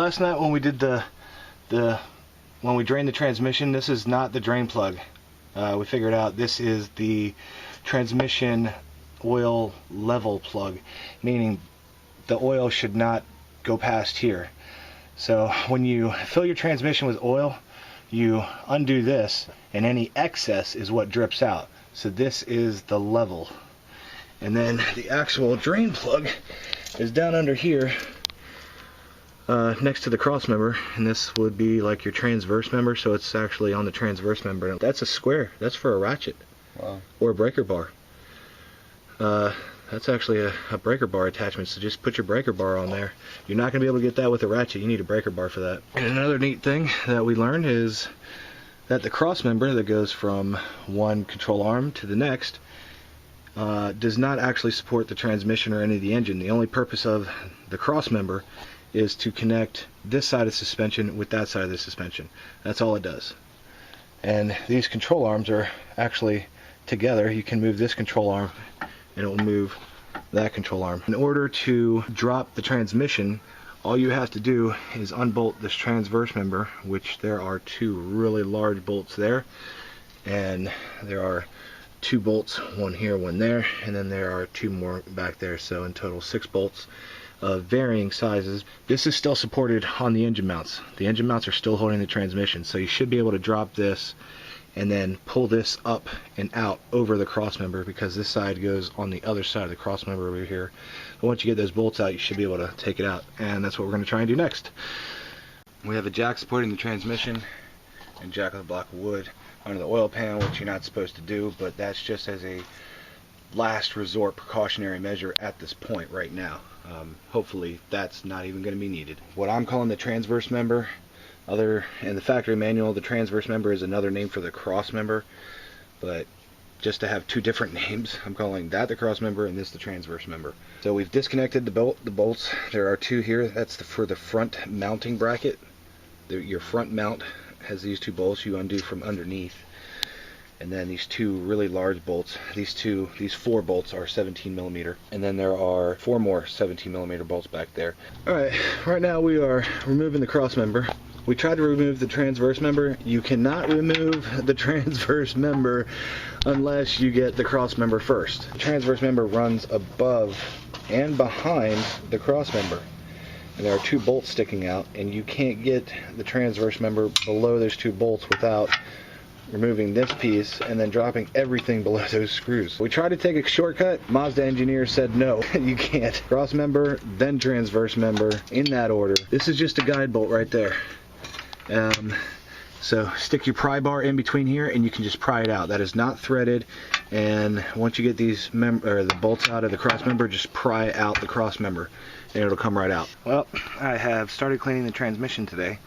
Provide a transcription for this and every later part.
last night when we did when we drained the transmission, this is not the drain plug. We figured out this is the transmission oil level plug, meaning the oil should not go past here. So when you fill your transmission with oil, you undo this, and any excess is what drips out. So this is the level. And then the actual drain plug is down under here, next to the cross member, and this would be like your transverse member, so it's actually on the transverse member. That's a square. That's for a ratchet. Wow. Or a breaker bar. That's actually a breaker bar attachment, so just put your breaker bar on there. You're not going to be able to get that with a ratchet. You need a breaker bar for that. And another neat thing that we learned is that the cross member that goes from one control arm to the next does not actually support the transmission or any of the engine. The only purpose of the cross member is to connect this side of the suspension with that side of the suspension. That's all it does. And these control arms are actually together. You can move this control arm and it will move that control arm. In order to drop the transmission, all you have to do is unbolt this transverse member, which there are two really large bolts there, and there are two bolts, one here, one there, and then there are two more back there, so in total 6 bolts of varying sizes. This is still supported on the engine mounts. The engine mounts are still holding the transmission, so you should be able to drop this and then pull this up and out over the cross member, because this side goes on the other side of the cross member over here. But once you get those bolts out, you should be able to take it out, and that's what we're going to try and do next. We have a jack supporting the transmission and jack with a block of wood under the oil pan, which you're not supposed to do, but that's just as a last resort precautionary measure at this point right now. Hopefully that's not even going to be needed. What I'm calling the transverse member, in the factory manual, the transverse member is another name for the cross member, but just to have two different names, I'm calling that the cross member and this the transverse member. So we've disconnected the bolts. There are two here. That's for the front mounting bracket. Your front mount has these two bolts you undo from underneath, and then these two really large bolts. These 4 bolts are 17mm, and then there are 4 more 17mm bolts back there. Alright, right now we are removing the cross member. We tried to remove the transverse member. You cannot remove the transverse member unless you get the cross member first. The transverse member runs above and behind the cross member, and there are 2 bolts sticking out, and you can't get the transverse member below those 2 bolts without removing this piece and then dropping everything below those screws. We tried to take a shortcut. Mazda engineer said no, you can't. Cross member, then transverse member, in that order. This is just a guide bolt right there. So stick your pry bar in between here and you can just pry it out. That is not threaded, and once you get these the bolts out of the cross member, just pry out the cross member and it'll come right out. Well, I have started cleaning the transmission today,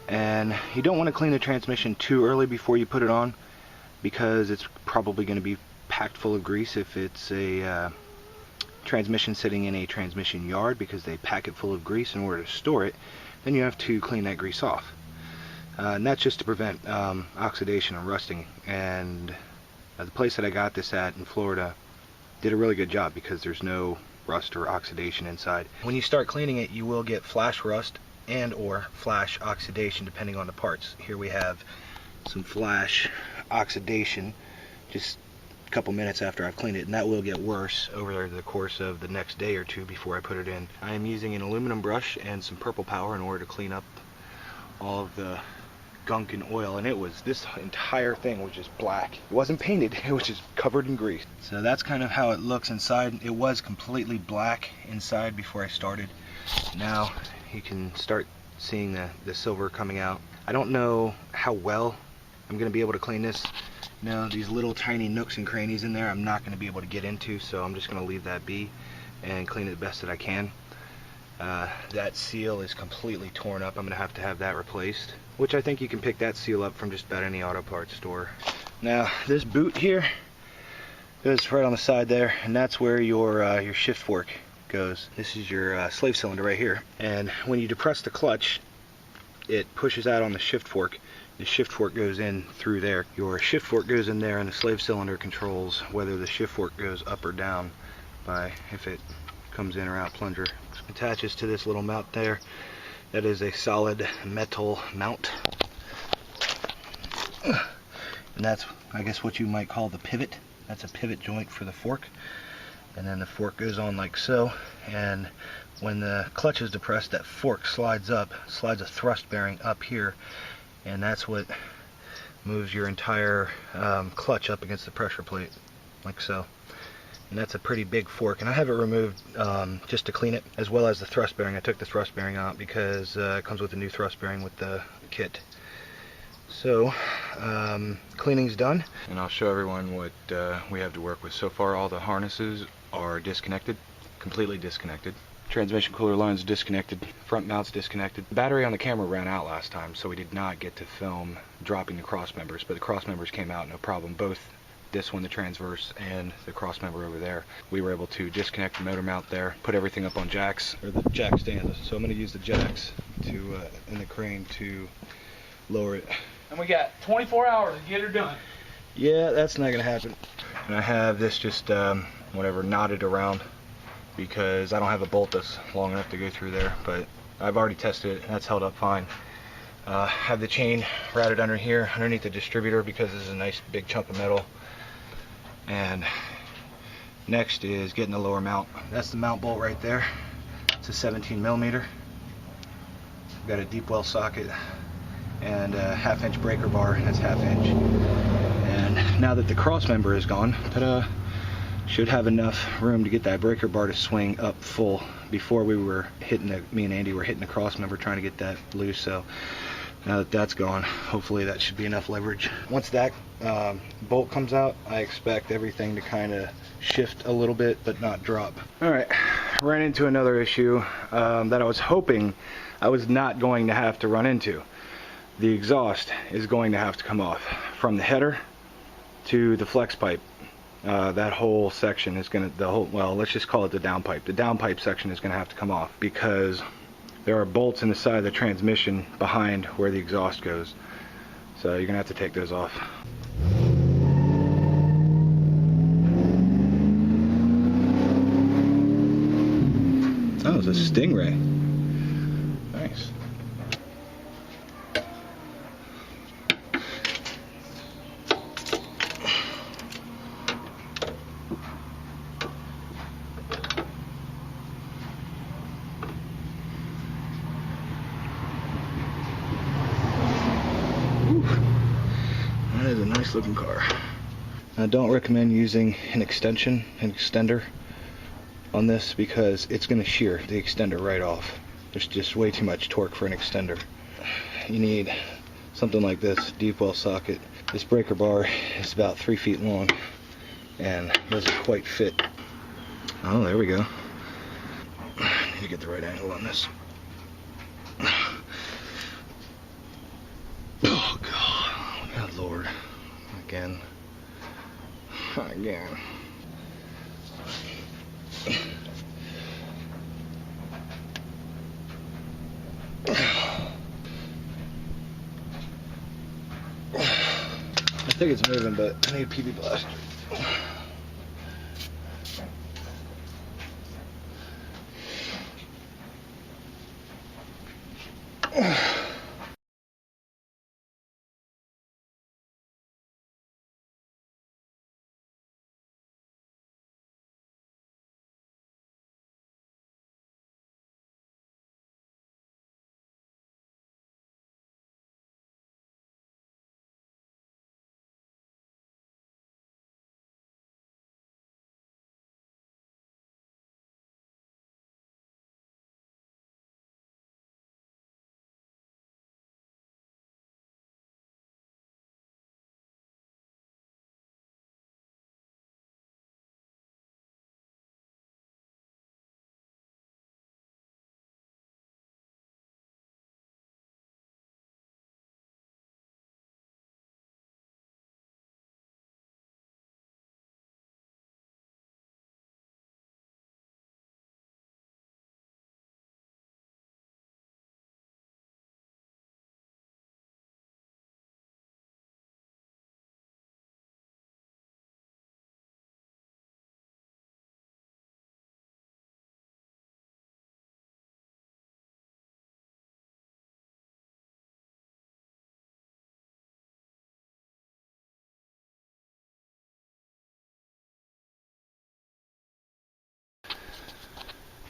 and you don't want to clean the transmission too early before you put it on, because it's probably going to be packed full of grease if it's a transmission sitting in a transmission yard, because they pack it full of grease in order to store it. Then you have to clean that grease off. And that's just to prevent oxidation and rusting. And the place that I got this at in Florida did a really good job, because there's no rust or oxidation inside. When you start cleaning it, you will get flash rust and or flash oxidation depending on the parts. Here we have some flash oxidation just a couple minutes after I've cleaned it, and that will get worse over the course of the next day or two before I put it in. I am using an aluminum brush and some purple power in order to clean up all of the gunk and oil, and this entire thing was just black. It wasn't painted, it was just covered in grease. So that's kind of how it looks inside. It was completely black inside before I started. Now you can start seeing the silver coming out. I don't know how well I'm going to be able to clean this. Now these little tiny nooks and crannies in there I'm not going to be able to get into, so I'm just going to leave that be and clean it the best that I can. That seal is completely torn up. I'm going to have that replaced, which I think you can pick that seal up from just about any auto parts store. Now this boot here goes right on the side there, and that's where your shift fork goes. This is your slave cylinder right here, and when you depress the clutch, it pushes out on the shift fork. The shift fork goes in through there. Your shift fork goes in there, and the slave cylinder controls whether the shift fork goes up or down by if it comes in or out plunger. Attaches to this little mount there, That is a solid metal mount. And that's, I guess, what you might call the pivot. That's a pivot joint for the fork. And then the fork goes on like so. And when the clutch is depressed, that fork slides up, slides a thrust bearing up here. And that's what moves your entire clutch up against the pressure plate, like so. And that's a pretty big fork. And I have it removed just to clean it, as well as the thrust bearing. I took the thrust bearing out because it comes with a new thrust bearing with the kit. So, cleaning's done. And I'll show everyone what we have to work with. So far, all the harnesses are disconnected, completely disconnected. Transmission cooler line's disconnected, front mount's disconnected. The battery on the camera ran out last time, so we did not get to film dropping the cross members, but the cross members came out no problem. Both this one, the transverse, and the cross member over there. We were able to disconnect the motor mount there, put everything up on jacks, or the jack stands. So I'm going to use the jacks to in the crane to lower it. And we got 24 hours to get her done. Yeah, that's not gonna happen. And I have this just whatever knotted around because I don't have a bolt that's long enough to go through there, but I've already tested it and that's held up fine. Have the chain routed under here underneath the distributor because this is a nice big chunk of metal. And next is getting the lower mount. That's the mount bolt right there. It's a 17 millimeter. Got a deep well socket and a 1/2 inch breaker bar. That's 1/2 inch. And now that the cross member is gone, ta-da, should have enough room to get that breaker bar to swing up full. Before we were hitting me and Andy were hitting the cross member trying to get that loose. So now that that's gone, hopefully that should be enough leverage. Once that bolt comes out, I expect everything to kind of shift a little bit but not drop. Alright, ran into another issue that I was hoping I was not going to have to run into. The exhaust is going to have to come off from the header to the flex pipe. That whole section is going to, well, let's just call it the downpipe. The downpipe section is going to have to come off because there are bolts in the side of the transmission behind where the exhaust goes. So you're going to have to take those off. That was a Stingray. Nice. That is a nice looking car. I don't recommend using an extender on this because it's going to shear the extender right off. There's just way too much torque for an extender. You need something like this, deep well socket. This breaker bar is about 3 feet long and doesn't quite fit. Oh, there we go. Need to get the right angle on this. Oh God, good Lord. Again. Again. I think it's moving, but I need a PB blaster.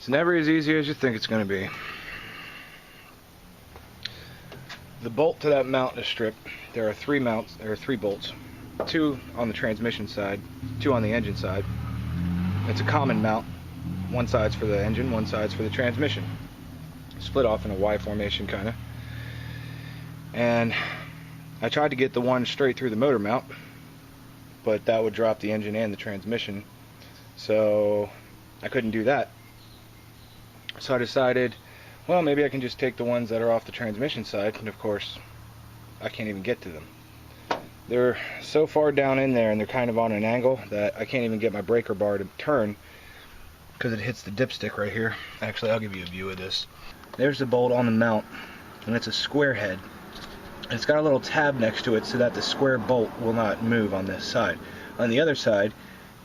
It's never as easy as you think it's going to be. The bolt to that mount is stripped. There are 3 mounts. There are 3 bolts. 2 on the transmission side, 2 on the engine side. It's a common mount. One side's for the engine, one side's for the transmission. Split off in a Y formation kind of. And I tried to get the one straight through the motor mount, but that would drop the engine and the transmission. So I couldn't do that. So I decided, well, maybe I can just take the ones that are off the transmission side, and of course I can't even get to them. They're so far down in there and they're kind of on an angle that I can't even get my breaker bar to turn because it hits the dipstick right here. Actually, I'll give you a view of this. There's the bolt on the mount, and it's a square head. And it's got a little tab next to it so that the square bolt will not move on this side. On the other side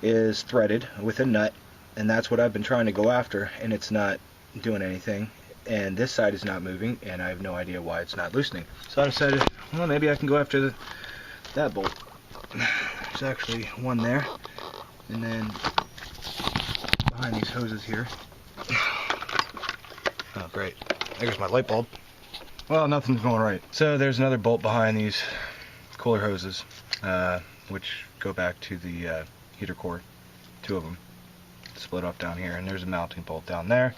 is threaded with a nut, and that's what I've been trying to go after, and it's not doing anything. And this side is not moving, and I have no idea why it's not loosening. So I decided, well, maybe I can go after that bolt. There's actually one there, and then behind these hoses here. Oh, great. There's my light bulb. Well, nothing's going right. So there's another bolt behind these cooler hoses, which go back to the heater core. 2 of them split off down here, and there's a mounting bolt down there,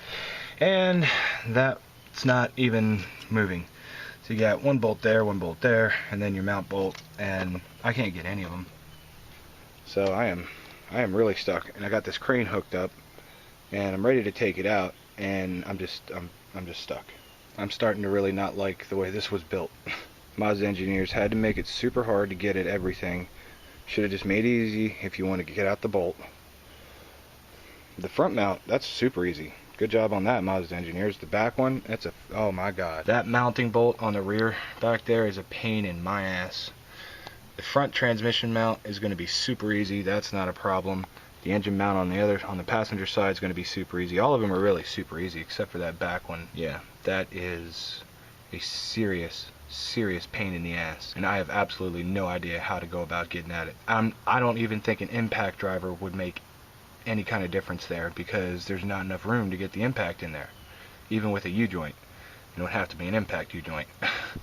and that's not even moving. So you got one bolt there, and then your mount bolt, and I can't get any of them. So I am really stuck, and I got this crane hooked up, and I'm ready to take it out, and I'm just stuck. I'm starting to really not like the way this was built. Mazda engineers had to make it super hard to get at everything. Should have just made it easy if you want to get out the bolt. The front mount, that's super easy. Good job on that, Mazda engineers. The back one, oh my god. That mounting bolt on the rear back there is a pain in my ass. The front transmission mount is going to be super easy. That's not a problem. The engine mount on the passenger side is going to be super easy. All of them are really super easy except for that back one. Yeah, that is a serious pain in the ass, and I have absolutely no idea how to go about getting at it. I don't even think an impact driver would make any kind of difference there, because there's not enough room to get the impact in there. Even with a U-joint, it would have to be an impact U-joint.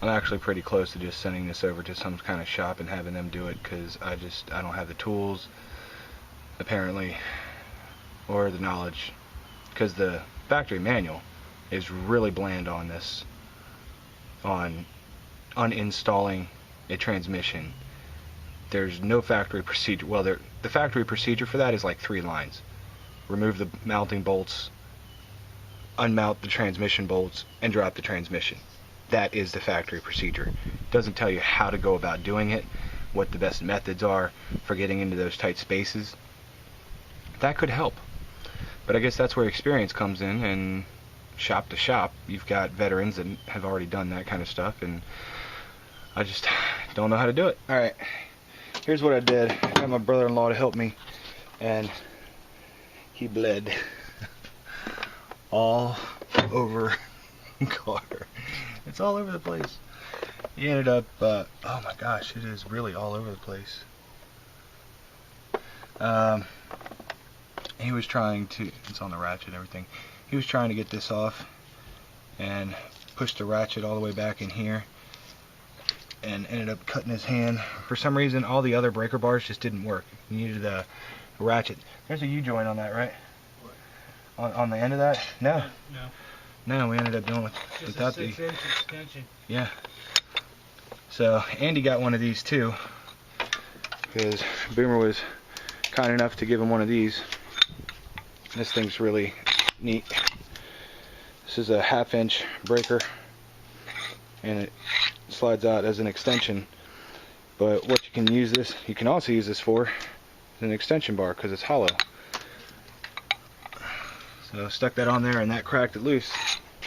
I'm actually pretty close to just sending this over to some kind of shop and having them do it, because I don't have the tools, apparently, or the knowledge, because the factory manual is really bland on this, on uninstalling a transmission. There's no factory procedure. Well, the factory procedure for that is like 3 lines. Remove the mounting bolts, unmount the transmission bolts, and drop the transmission. That is the factory procedure. It doesn't tell you how to go about doing it, what the best methods are for getting into those tight spaces. That could help. But I guess that's where experience comes in, and shop to shop, you've got veterans that have already done that kind of stuff, and I just don't know how to do it. Alright, here's what I did. I got my brother-in-law to help me, and he bled all over the car. It's all over the place. He ended up, oh my gosh, it is really all over the place. He was trying to, it's on the ratchet and everything, he was trying to get this off and pushed the ratchet all the way back in here and ended up cutting his hand. For some reason, all the other breaker bars just didn't work. You needed a ratchet. There's a U-joint on that, right? What? On the end of that? No. No, we ended up doing without the 6-inch extension. Yeah. So Andy got one of these too, because Boomer was kind enough to give him one of these. This thing's really neat. This is a 1/2-inch breaker, and it slides out as an extension. But what you can also use this for is an extension bar, because it's hollow. So stuck that on there, and that cracked it loose.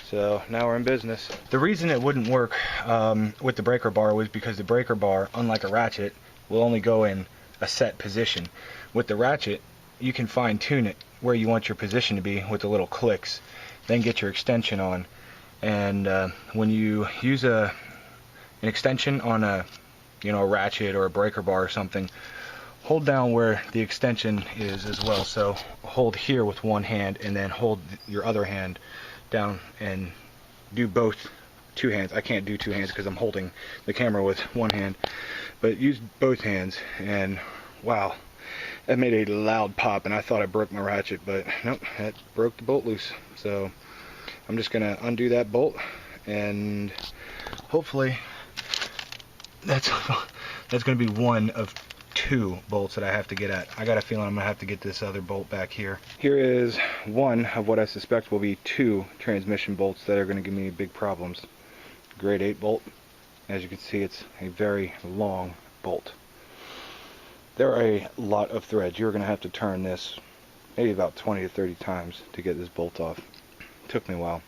So now we're in business. The reason it wouldn't work with the breaker bar was because the breaker bar, unlike a ratchet, will only go in a set position. With the ratchet, you can fine-tune it where you want your position to be with the little clicks, then get your extension on. And when you use an extension on a ratchet or a breaker bar or something, hold down where the extension is as well. So hold here with one hand and then hold your other hand down and do both two hands. I can't do two hands because I'm holding the camera with one hand, but use both hands, and wow, that made a loud pop, and I thought I broke my ratchet, but nope, that broke the bolt loose. So I'm just gonna undo that bolt, and hopefully that's gonna be one of two bolts that I have to get at. I got a feeling I'm gonna have to get this other bolt back here. Here is one of what I suspect will be two transmission bolts that are gonna give me big problems. Grade 8 bolt. As you can see, it's a very long bolt. There are a lot of threads. You're gonna have to turn this maybe about 20 to 30 times to get this bolt off. It took me a while.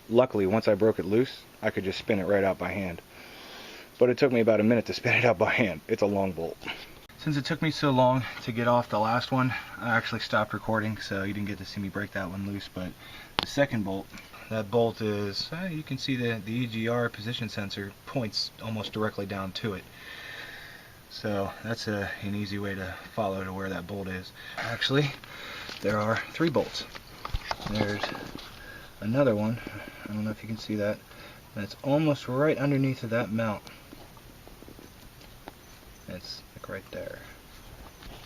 Luckily, once I broke it loose, I could just spin it right out by hand. But it took me about a minute to spin it out by hand. It's a long bolt. Since it took me so long to get off the last one, I actually stopped recording, so you didn't get to see me break that one loose. But the second bolt, that bolt is, you can see the EGR position sensor points almost directly down to it. So that's an easy way to follow to where that bolt is. Actually, there are 3 bolts. There's another one, I don't know if you can see that, that's almost right underneath of that mount. It's like right there.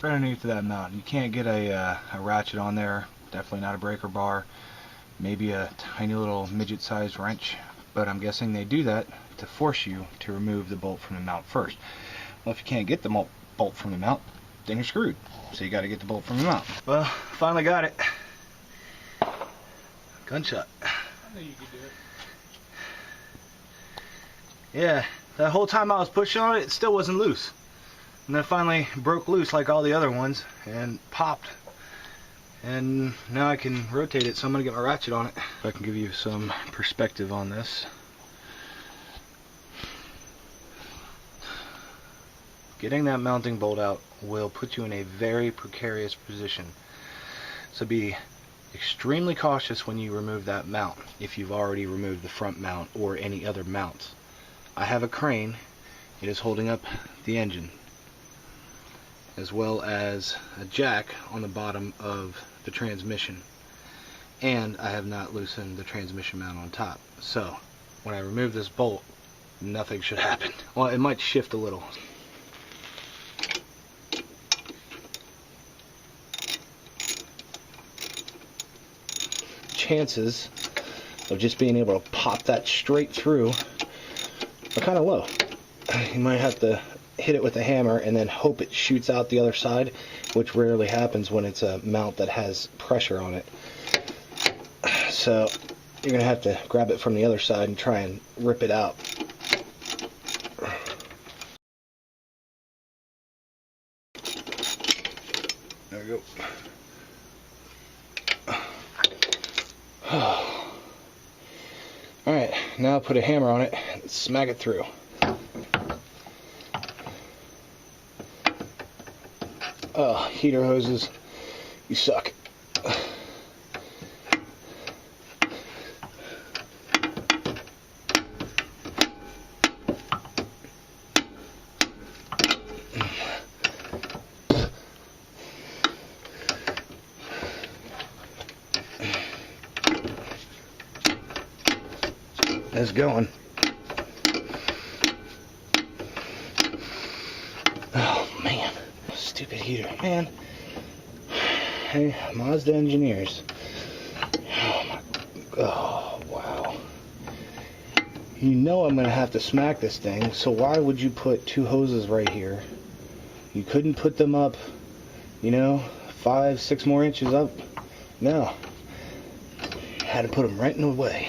Right underneath of that mount. You can't get a ratchet on there, definitely not a breaker bar, maybe a tiny little midget-sized wrench, but I'm guessing they do that to force you to remove the bolt from the mount first. Well, if you can't get the bolt from the mount, then you're screwed. So you got to get the bolt from the mount. Well, finally got it. Gunshot. I knew you could do it. Yeah, that whole time I was pushing on it, it still wasn't loose. And then it finally broke loose like all the other ones and popped. And now I can rotate it, so I'm going to get my ratchet on it. If I can give you some perspective on this. Getting that mounting bolt out will put you in a very precarious position. So be extremely cautious when you remove that mount, if you've already removed the front mount or any other mounts. I have a crane. It is holding up the engine, as well as a jack on the bottom of the transmission, and I have not loosened the transmission mount on top. So when I remove this bolt, nothing should happen. Well, it might shift a little. Chances of just being able to pop that straight through are kind of low. You might have to hit it with a hammer and then hope it shoots out the other side, which rarely happens when it's a mount that has pressure on it. So you're going to have to grab it from the other side and try and rip it out. There we go. Alright, now put a hammer on it and smack it through. Oh, heater hoses, you suck. It's going. Oh man, stupid heater, man. Hey, Mazda engineers. Oh wow. You know I'm gonna have to smack this thing, so why would you put 2 hoses right here? You couldn't put them up, 5, 6 more inches up? No. Had to put them right in the way.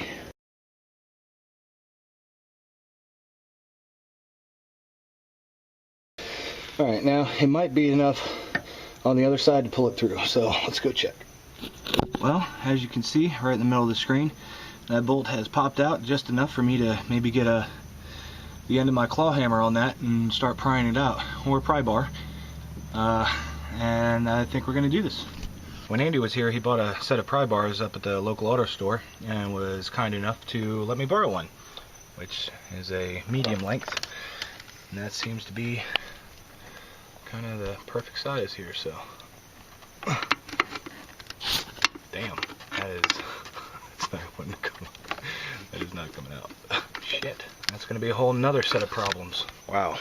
Alright, now it might be enough on the other side to pull it through, so let's go check. Well, as you can see, right in the middle of the screen, that bolt has popped out just enough for me to maybe get the end of my claw hammer on that and start prying it out, or a pry bar. And I think we're going to do this. When Andy was here, he bought a set of pry bars up at the local auto store and was kind enough to let me borrow one, which is a medium length, and that seems to be kind of the perfect size here. So it's going to be a whole nother set of problems. Wow.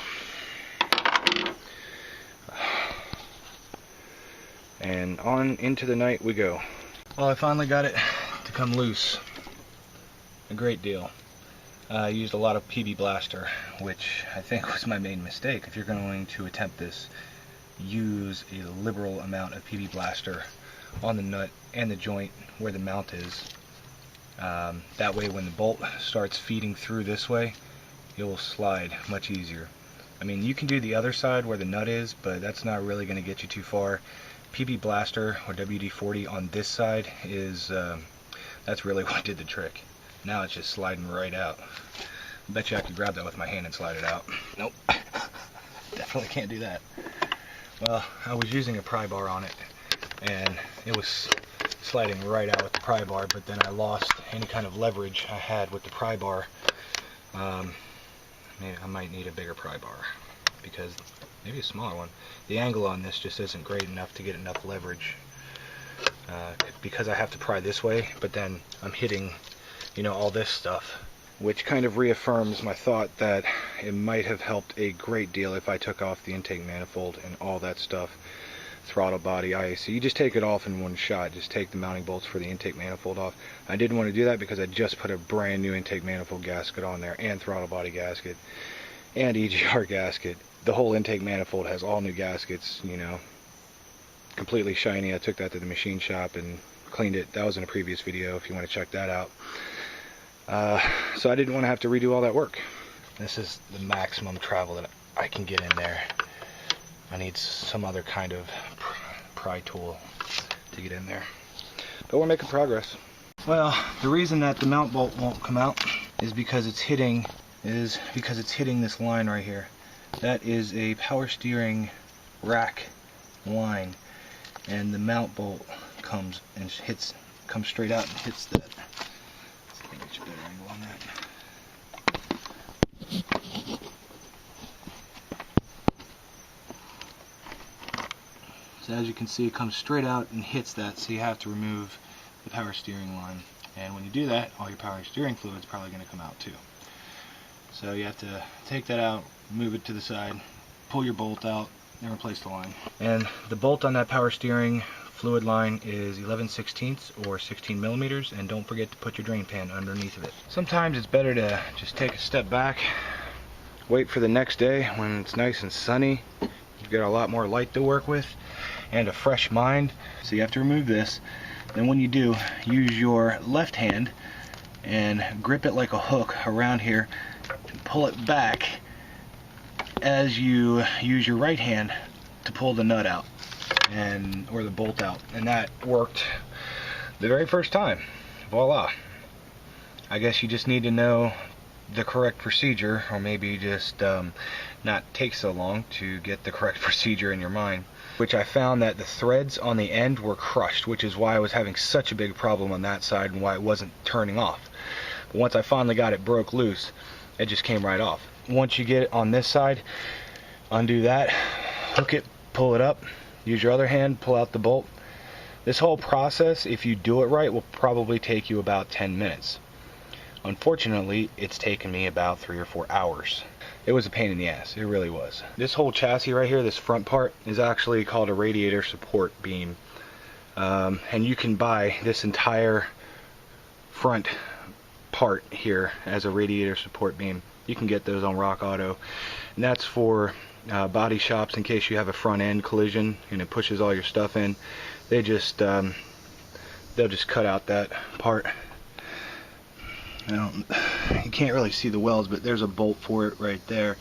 And on into the night we go. Well, I finally got it to come loose. A great deal. I used a lot of PB Blaster, which I think was my main mistake. If you're going to attempt this, use a liberal amount of PB Blaster on the nut and the joint where the mount is. That way when the bolt starts feeding through this way, it will slide much easier. I mean, you can do the other side where the nut is, but that's not really going to get you too far. PB Blaster or WD-40 on this side is, that's really what did the trick. Now it's just sliding right out. I bet you I could grab that with my hand and slide it out. Nope. Definitely can't do that. Well, I was using a pry bar on it, and it was sliding right out with the pry bar, but then I lost any kind of leverage I had with the pry bar. Maybe I might need a bigger pry bar, because maybe a smaller one. The angle on this just isn't great enough to get enough leverage, because I have to pry this way, but then I'm hitting, you know, all this stuff, which kind of reaffirms my thought that it might have helped a great deal if I took off the intake manifold and all that stuff, throttle body, IAC. You just take it off in one shot. Just take the mounting bolts for the intake manifold off. I didn't want to do that because I just put a brand new intake manifold gasket on there, and throttle body gasket, and EGR gasket. The whole intake manifold has all new gaskets, you know, completely shiny. I took that to the machine shop and cleaned it. That was in a previous video if you want to check that out. So I didn't want to have to redo all that work. This is the maximum travel that I can get in there. I need some other kind of pry tool to get in there. But we're making progress. Well, the reason that the mount bolt won't come out is because it's hitting this line right here. That is a power steering rack line, and the mount bolt comes straight out and hits that. Let's see if I can get you a better angle on that. So as you can see, it comes straight out and hits that, so you have to remove the power steering line. And when you do that, all your power steering fluid is probably going to come out too. So you have to take that out, move it to the side, pull your bolt out, and replace the line. And the bolt on that power steering fluid line is 11/16 or 16 millimeters, and don't forget to put your drain pan underneath of it. Sometimes it's better to just take a step back, wait for the next day when it's nice and sunny. You've got a lot more light to work with and a fresh mind. So you have to remove this. Then when you do, use your left hand and grip it like a hook around here and pull it back as you use your right hand to pull the nut out or the bolt out. And that worked the very first time. Voila. I guess you just need to know the correct procedure, or maybe just not take so long to get the correct procedure in your mind. Which I found that the threads on the end were crushed, which is why I was having such a big problem on that side and why it wasn't turning off. But once I finally got it broke loose, it just came right off. Once you get it on this side, undo that, hook it, pull it up, use your other hand, pull out the bolt. This whole process, if you do it right, will probably take you about 10 minutes. Unfortunately, it's taken me about 3 or 4 hours. It was a pain in the ass, it really was. This whole chassis right here, this front part, is actually called a radiator support beam. And you can buy this entire front part here as a radiator support beam. You can get those on Rock Auto. And that's for body shops in case you have a front end collision and it pushes all your stuff in. They just, they'll just cut out that part. You can't really see the welds, but there's a bolt for it right there,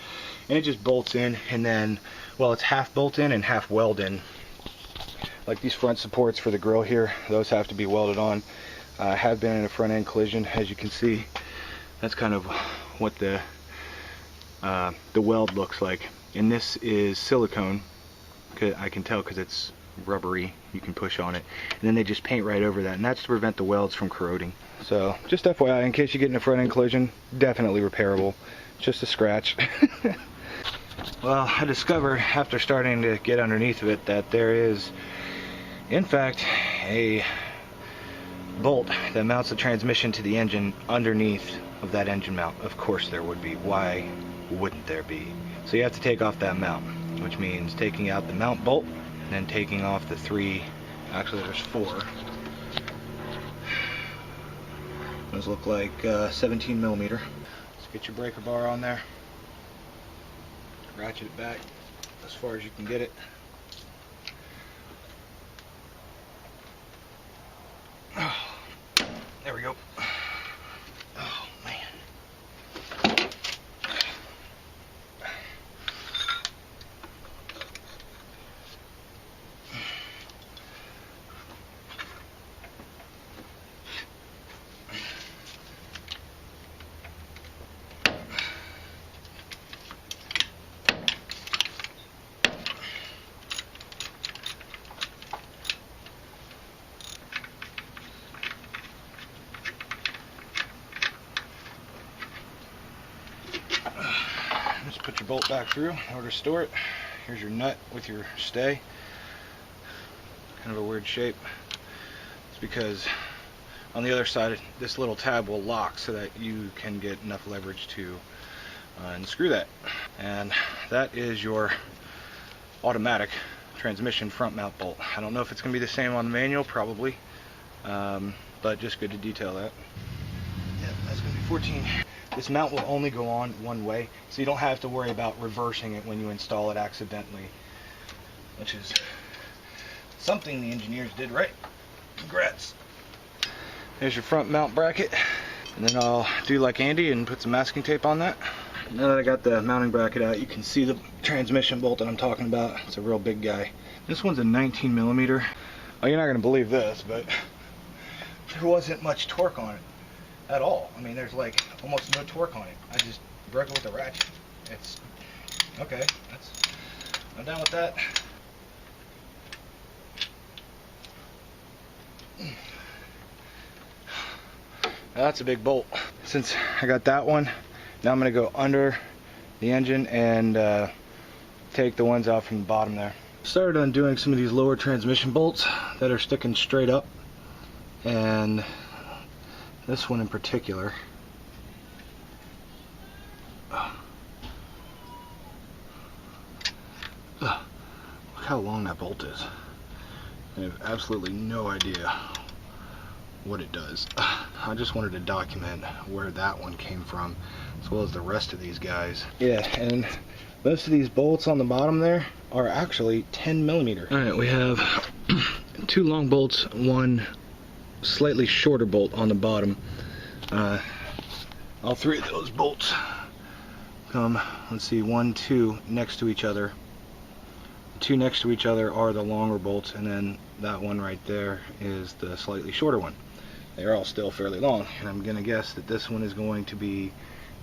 and it just bolts in, and then, well, it's half bolt in and half weld in. Like these front supports for the grill here, those have to be welded on. I have been in a front end collision, as you can see. That's kind of what the weld looks like, and this is silicone. I can tell because it's rubbery, you can push on it, and then they just paint right over that, and that's to prevent the welds from corroding. So just FYI, in case you get in a front end collision, definitely repairable, just a scratch. Well, I discovered after starting to get underneath of it that there is in fact a bolt that mounts the transmission to the engine underneath of that engine mount. Of course there would be. Why wouldn't there be? So you have to take off that mount, which means taking out the mount bolt and then taking off the three, actually there's four. Those look like 17 millimeter. Let's get your breaker bar on there. Ratchet it back as far as you can get it. Oh, there we go. Oh man. Just put your bolt back through in order to store it. Here's your nut with your stay. Kind of a weird shape. It's because on the other side this little tab will lock so that you can get enough leverage to unscrew that. And that is your automatic transmission front mount bolt. I don't know if it's going to be the same on the manual, probably, but just good to detail that. Yeah, that's going to be 14. This mount will only go on one way, so you don't have to worry about reversing it when you install it accidentally, which is something the engineers did right. Congrats. There's your front mount bracket, and then I'll do like Andy and put some masking tape on that. Now that I got the mounting bracket out, you can see the transmission bolt that I'm talking about. It's a real big guy. This one's a 19 millimeter. Oh, you're not going to believe this, but there wasn't much torque on it at all. I mean, there's like almost no torque on it. I just broke it with a ratchet. It's okay. I'm down with that. That's a big bolt. Since I got that one, now I'm going to go under the engine and take the ones out from the bottom there. Started undoing some of these lower transmission bolts that are sticking straight up, and this one in particular. Look how long that bolt is. I have absolutely no idea what it does. I just wanted to document where that one came from, as well as the rest of these guys. Yeah, and most of these bolts on the bottom there are actually 10 millimeter. Alright, we have two long bolts, one slightly shorter bolt on the bottom. All three of those bolts come, let's see, 1, 2 next to each other. The two next to each other are the longer bolts, and then that one right there is the slightly shorter one. They're all still fairly long, and I'm gonna guess that this one is going to be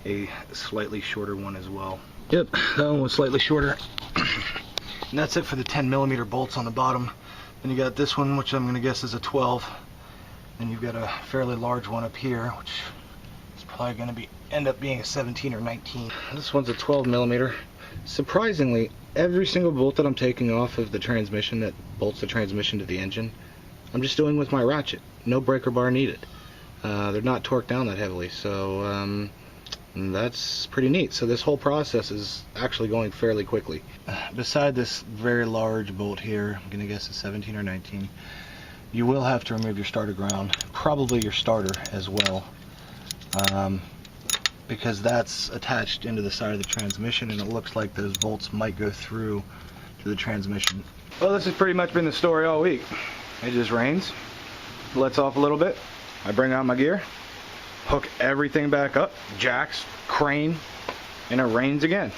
a slightly shorter one as well. Yep, that one was slightly shorter. And that's it for the 10 millimeter bolts on the bottom. Then you got this one, which I'm gonna guess is a 12. Then you've got a fairly large one up here, which is probably going to end up being a 17 or 19. This one's a 12 millimeter. Surprisingly, every single bolt that I'm taking off of the transmission that bolts the transmission to the engine, I'm just doing with my ratchet. No breaker bar needed. They're not torqued down that heavily, so that's pretty neat. So this whole process is actually going fairly quickly. Beside this very large bolt here, I'm going to guess a 17 or 19. You will have to remove your starter ground, probably your starter as well, because that's attached into the side of the transmission, and it looks like those bolts might go through to the transmission. Well, this has pretty much been the story all week. It just rains, lets off a little bit, I bring out my gear, hook everything back up, jacks, crane, and it rains again.